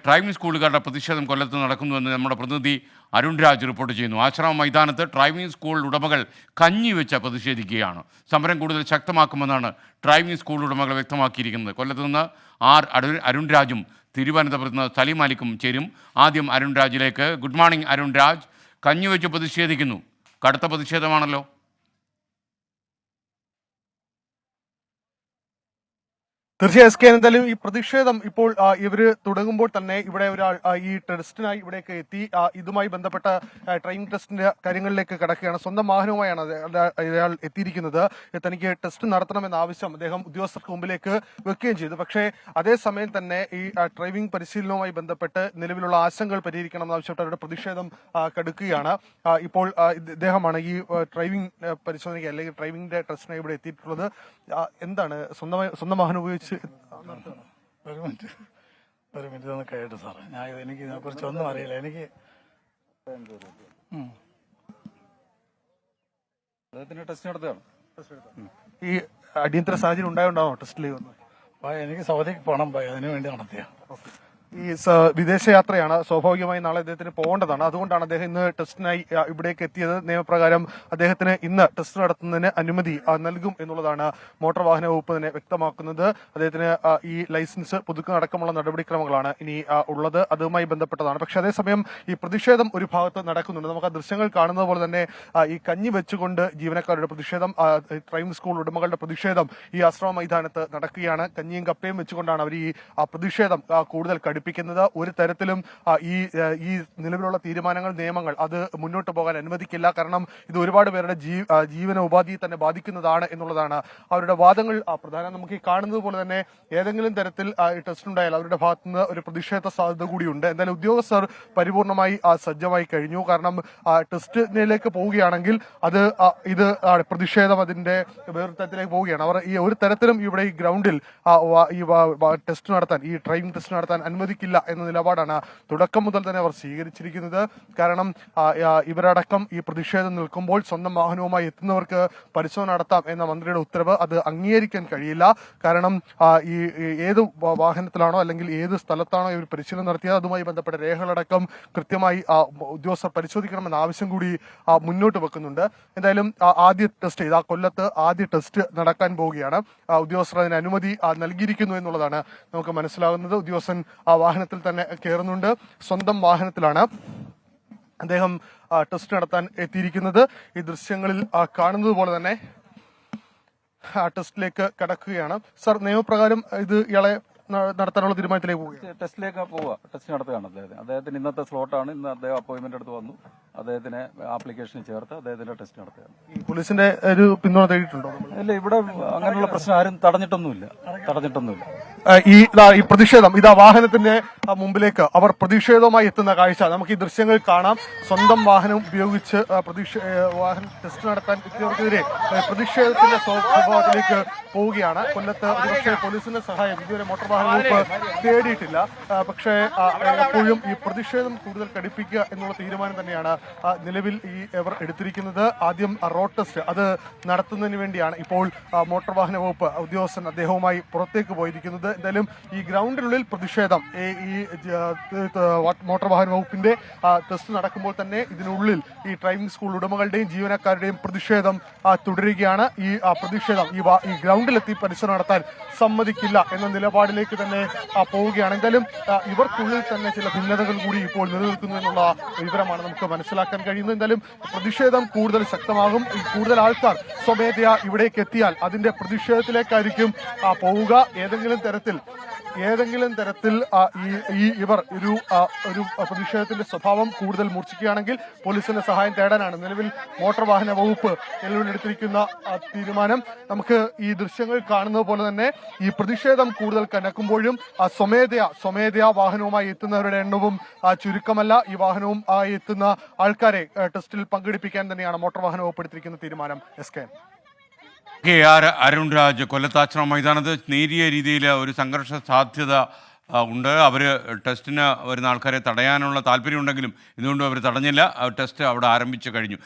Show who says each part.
Speaker 1: Driving സ്കൂളുകാരുടെ പ്രതിഷേധം കൊല്ലത്ത് നടക്കുന്നുവെന്ന് നമ്മുടെ പ്രതിനിധി അരുൺ രാജ് റിപ്പോർട്ട് ചെയ്യുന്നു. ആശ്രമ മൈതാനത്ത് ഡ്രൈവിംഗ് സ്കൂൾ ഉടമകൾ കഞ്ഞിവെച്ച് പ്രതിഷേധിക്കുകയാണ്. സമരം കൂടുതൽ ശക്തമാക്കുമെന്നാണ് ഡ്രൈവിംഗ് സ്കൂൾ ഉടമകൾ വ്യക്തമാക്കിയിരിക്കുന്നത്. കൊല്ലത്ത് നിന്ന് അരുൺ രാജും തിരുവനന്തപുരത്ത് നിന്ന് സലീം മാലിക്കും ചേരും. ആദ്യം അരുൺ രാജിലേക്ക്. Good morning Arun Raj. കഞ്ഞിവെച്ച് പ്രതിഷേധിക്കുന്നു, കടുത്ത പ്രതിഷേധമാണല്ലോ.
Speaker 2: തീർച്ചയായും എസ് കെ, എന്തായാലും ഈ പ്രതിഷേധം ഇപ്പോൾ ഇവര് തുടങ്ങുമ്പോൾ തന്നെ ഇവിടെ ഒരാൾ ഈ ടെസ്റ്റിനായി ഇവിടേക്ക് എത്തി ഇതുമായി ബന്ധപ്പെട്ട ട്രെയിനിങ് ടെസ്റ്റിന്റെ കാര്യങ്ങളിലേക്ക് കടക്കുകയാണ്. സ്വന്തം വാഹനവുമായാണ് അയാൾ എത്തിയിരിക്കുന്നത്. തനിക്ക് ടെസ്റ്റ് നടത്തണമെന്ന ആവശ്യം അദ്ദേഹം ഉദ്യോഗസ്ഥർക്ക് മുമ്പിലേക്ക് വെക്കുകയും ചെയ്തു. പക്ഷേ അതേസമയം തന്നെ ഈ ഡ്രൈവിംഗ് പരിശീലനവുമായി ബന്ധപ്പെട്ട് നിലവിലുള്ള ആശങ്കകൾ പരിഹരിക്കണമെന്ന് ആവശ്യപ്പെട്ട് അവരുടെ പ്രതിഷേധം കടുക്കുകയാണ്. ഇപ്പോൾ ഇദ്ദേഹമാണ് ഈ ഡ്രൈവിംഗ് പരിശോധനയ്ക്ക് അല്ലെങ്കിൽ ഡ്രൈവിംഗിന്റെ ടെസ്റ്റിനായി ഇവിടെ എത്തിയിട്ടുള്ളത്. എന്താണ് സ്വന്തം വാഹനം ഉപയോഗിച്ച്
Speaker 3: ഒരു മിനിറ്റ് ഒന്ന് കേട്ടു സാറേ. എനിക്ക് ഇതിനെ കുറിച്ച് ഒന്നും അറിയില്ല. എനിക്ക്
Speaker 4: ടെസ്റ്റ് നടത്തുകയാണ്.
Speaker 2: ഈ അടിയന്തര സാഹചര്യം ഉണ്ടായോണ്ടാണോ ടെസ്റ്റിലേക്ക് വന്നത്?
Speaker 3: എനിക്ക് സൗദിക്ക് പോകണം, അതിനു വേണ്ടി നടത്തിയ
Speaker 2: ഈ വിദേശയാത്രയാണ്. സ്വാഭാവികമായി നാളെ അദ്ദേഹത്തിന് പോകേണ്ടതാണ്. അതുകൊണ്ടാണ് അദ്ദേഹം ഇന്ന് ടെസ്റ്റിനായി ഇവിടേക്ക് എത്തിയത്. നിയമപ്രകാരം അദ്ദേഹത്തിന് ഇന്ന് ടെസ്റ്റ് നടത്തുന്നതിന് അനുമതി നൽകും എന്നുള്ളതാണ് മോട്ടോർ വാഹന വകുപ്പ് തന്നെ വ്യക്തമാക്കുന്നത്. അദ്ദേഹത്തിന് ഈ ലൈസൻസ് പുതുക്കുന്നതടക്കമുള്ള നടപടിക്രമങ്ങളാണ് ഇനി ഉള്ളത്. അതുമായി ബന്ധപ്പെട്ടതാണ്. പക്ഷെ അതേസമയം ഈ പ്രതിഷേധം ഒരു ഭാഗത്ത് നടക്കുന്നുണ്ട്. നമുക്ക് ആ ദൃശ്യങ്ങൾ കാണുന്നത് പോലെ തന്നെ ഈ കഞ്ഞി വെച്ചുകൊണ്ട് ജീവനക്കാരുടെ പ്രതിഷേധം, ഡ്രൈവിംഗ് സ്കൂൾ ഉടമകളുടെ പ്രതിഷേധം ഈ ആശ്രമ മൈതാനത്ത് നടക്കുകയാണ്. കഞ്ഞിയും കപ്പയും വെച്ചുകൊണ്ടാണ് അവർ ഈ പ്രതിഷേധം കൂടുതൽ ഘടിപ്പിക്കുന്നത്. ഒരു തരത്തിലും ഈ നിലവിലുള്ള തീരുമാനങ്ങൾ, നിയമങ്ങൾ അത് മുന്നോട്ട് പോകാൻ അനുവദിക്കില്ല. കാരണം ഇത് ഒരുപാട് പേരുടെ ജീവന ഉപാധിയെ തന്നെ ബാധിക്കുന്നതാണ് എന്നുള്ളതാണ് അവരുടെ വാദങ്ങൾ. പ്രധാനം നമുക്ക് ഈ കാണുന്നത് പോലെ തന്നെ ഏതെങ്കിലും തരത്തിൽ ടെസ്റ്റ് ഉണ്ടായാൽ അവരുടെ ഭാഗത്തുനിന്ന് ഒരു പ്രതിഷേധ സാധ്യത കൂടിയുണ്ട്. എന്തായാലും ഉദ്യോഗസ്ഥർ പരിപൂർണമായി സജ്ജമായി കഴിഞ്ഞു. കാരണം ടെസ്റ്റിലേക്ക് പോവുകയാണെങ്കിൽ ഇത് പ്രതിഷേധം അതിന്റെ വേറൊരു തരത്തിലേക്ക് പോവുകയാണ്. അവർ ഈ ഒരു തരത്തിലും ഇവിടെ ഈ ഗ്രൗണ്ടിൽ ഈ ടെസ്റ്റ് നടത്താൻ, ഈ ഡ്രൈവിംഗ് ടെസ്റ്റ് നടത്താൻ അനുവദിക്കില്ല എന്ന നിലപാടാണ് തുടക്കം മുതൽ തന്നെ അവർ സ്വീകരിച്ചിരിക്കുന്നത്. കാരണം ഇവരടക്കം ഈ പ്രതിഷേധം നിൽക്കുമ്പോൾ സ്വന്തം വാഹനവുമായി എത്തുന്നവർക്ക് പരിശോധന നടത്താം എന്ന മന്ത്രിയുടെ ഉത്തരവ് അത് അംഗീകരിക്കാൻ കഴിയില്ല. കാരണം ഈ ഏത് വാഹനത്തിലാണോ അല്ലെങ്കിൽ ഏത് സ്ഥലത്താണോ ഇവർ പരിശീലനം നടത്തിയത് അതുമായി ബന്ധപ്പെട്ട രേഖകളടക്കം കൃത്യമായി ഉദ്യോഗസ്ഥർ പരിശോധിക്കണമെന്ന ആവശ്യം കൂടി മുന്നോട്ട് വെക്കുന്നുണ്ട്. എന്തായാലും ആദ്യ ടെസ്റ്റ് കൊല്ലത്ത് ആദ്യ ടെസ്റ്റ് നടക്കാൻ പോവുകയാണ്. ഉദ്യോഗസ്ഥർ അതിന് അനുമതി നൽകിയിരിക്കുന്നു എന്നുള്ളതാണ് നമുക്ക് മനസ്സിലാകുന്നത്. ഉദ്യോഗസ്ഥൻ വാഹനത്തിൽ തന്നെ കയറുന്നുണ്ട്. സ്വന്തം വാഹനത്തിലാണ് അദ്ദേഹം ടെസ്റ്റ് നടത്താൻ എത്തിയിരിക്കുന്നത്. ഈ ദൃശ്യങ്ങളിൽ കാണുന്നത് പോലെ തന്നെ ടെസ്റ്റിലേക്ക് കടക്കുകയാണ്. സർ, നിയമപ്രകാരം ഇത് ഇയാളെ നടത്താനുള്ള തീരുമാനത്തിലേക്ക് പോവുക,
Speaker 4: ടെസ്റ്റിലേക്ക് പോവുക, ടെസ്റ്റ് നടത്തുകയാണ് അദ്ദേഹത്തിന് ഇന്നത്തെ സ്ലോട്ടാണ്. ഇന്ന് അദ്ദേഹം അപ്പോയിന്റ്മെന്റ് എടുത്ത് വന്നു. അദ്ദേഹത്തിന് ആപ്ലിക്കേഷൻ ചേർത്ത് അദ്ദേഹത്തിന്റെ ടെസ്റ്റ് നടത്തുകയാണ്.
Speaker 2: ഈ പോലീസിന്റെ ഒരു പിന്തുണ തേടിയിട്ടുണ്ടോ?
Speaker 4: ഇല്ല, ഇവിടെ അങ്ങനെയുള്ള പ്രശ്നം ആരും തടഞ്ഞിട്ടൊന്നുമില്ല.
Speaker 2: ഈ പ്രതിഷേധം വാഹനത്തിന്റെ മുമ്പിലേക്ക് അവർ പ്രതിഷേധവുമായി എത്തുന്ന കാഴ്ച നമുക്ക് ഈ ദൃശ്യങ്ങൾ കാണാം. സ്വന്തം വാഹനം ഉപയോഗിച്ച് വാഹനം ടെസ്റ്റ് നടത്താൻ എത്തിയവർക്കെതിരെ പ്രതിഷേധത്തിന്റെ സ്വഭാവത്തിലേക്ക് പോവുകയാണ്. കൊല്ലത്ത് ഒരുപക്ഷെ പോലീസിന്റെ സഹായം ഇതുവരെ മോട്ടോർ വാഹന വകുപ്പ് തേടിയിട്ടില്ല. പക്ഷേ എപ്പോഴും ഈ പ്രതിഷേധം കൂടുതൽ കടുപ്പിക്കുക എന്നുള്ള തീരുമാനം തന്നെയാണ് നിലവിൽ ഇവർ എടുത്തിരിക്കുന്നത്. ആദ്യം റോഡ് ടെസ്റ്റ് അത് നടത്തുന്നതിന് വേണ്ടിയാണ് ഇപ്പോൾ മോട്ടോർ വാഹന വകുപ്പ് ഉദ്യോഗസ്ഥൻ അദ്ദേഹവുമായി പുറത്തേക്ക് പോയിരിക്കുന്നത്. എന്തായാലും ഈ ഗ്രൗണ്ടിനുള്ളിൽ പ്രതിഷേധം ഈ മോട്ടോർ വാഹന വകുപ്പിന്റെ ടെസ്റ്റ് നടക്കുമ്പോൾ തന്നെ ഇതിനുള്ളിൽ ഈ ഡ്രൈവിംഗ് സ്കൂൾ ഉടമകളുടെയും ജീവനക്കാരുടെയും പ്രതിഷേധം തുടരുകയാണ്. ഈ പ്രതിഷേധം ഈ ഗ്രൗണ്ടിലെത്തി പരിശോധന നടത്താൻ സമ്മതിക്കില്ല എന്ന നിലപാടിലേക്ക് തന്നെ പോവുകയാണ്. എന്തായാലും ഇവർക്കുള്ളിൽ തന്നെ ചില ഭിന്നതകൾ കൂടി ഇപ്പോൾ നിലനിൽക്കുന്നു എന്നുള്ള വിവരമാണ് നമുക്ക് മനസ്സിലാക്കാൻ കഴിയുന്നത്. എന്തായാലും പ്രതിഷേധം കൂടുതൽ ശക്തമാകും. കൂടുതൽ ആൾക്കാർ സ്വമേധയാ ഇവിടേക്ക് എത്തിയാൽ അതിന്റെ പ്രതിഷേധത്തിലേക്കായിരിക്കും പോവുക. ഏതെങ്കിലും തരത്തിൽ ഇവർ ഒരു പ്രതിഷേധത്തിന്റെ സ്വഭാവം കൂടുതൽ മൂർച്ഛിക്കുകയാണെങ്കിൽ പോലീസിന്റെ സഹായം തേടാനാണ് നിലവിൽ മോട്ടോർ വാഹന വകുപ്പ് നിലവിലെടുത്തിരിക്കുന്ന തീരുമാനം. നമുക്ക് ഈ ദൃശ്യങ്ങൾ കാണുന്നത് പോലെ തന്നെ ഈ പ്രതിഷേധം കൂടുതൽ കനക്കുമ്പോഴും സ്വമേധയാ വാഹനവുമായി എത്തുന്നവരുടെ എണ്ണവും ചുരുക്കമല്ല. ഈ വാഹനവും എത്തുന്ന ആൾക്കാരെ ടെസ്റ്റിൽ പങ്കെടുപ്പിക്കാൻ തന്നെയാണ് മോട്ടോർ വാഹന വകുപ്പ് എടുത്തിരിക്കുന്ന തീരുമാനം.
Speaker 1: അരുൺ രാജ്, കൊല്ലത്താശ്രമ മൈതാനത്ത് നേരിയ രീതിയിൽ ഒരു സംഘർഷ സാധ്യത ഉണ്ട്. അവർ ടെസ്റ്റിന് വരുന്ന ആൾക്കാരെ തടയാനുള്ള താല്പര്യമുണ്ടെങ്കിലും ഇതുകൊണ്ടും അവർ തടഞ്ഞില്ല. ടെസ്റ്റ് അവിടെ ആരംഭിച്ചു കഴിഞ്ഞു.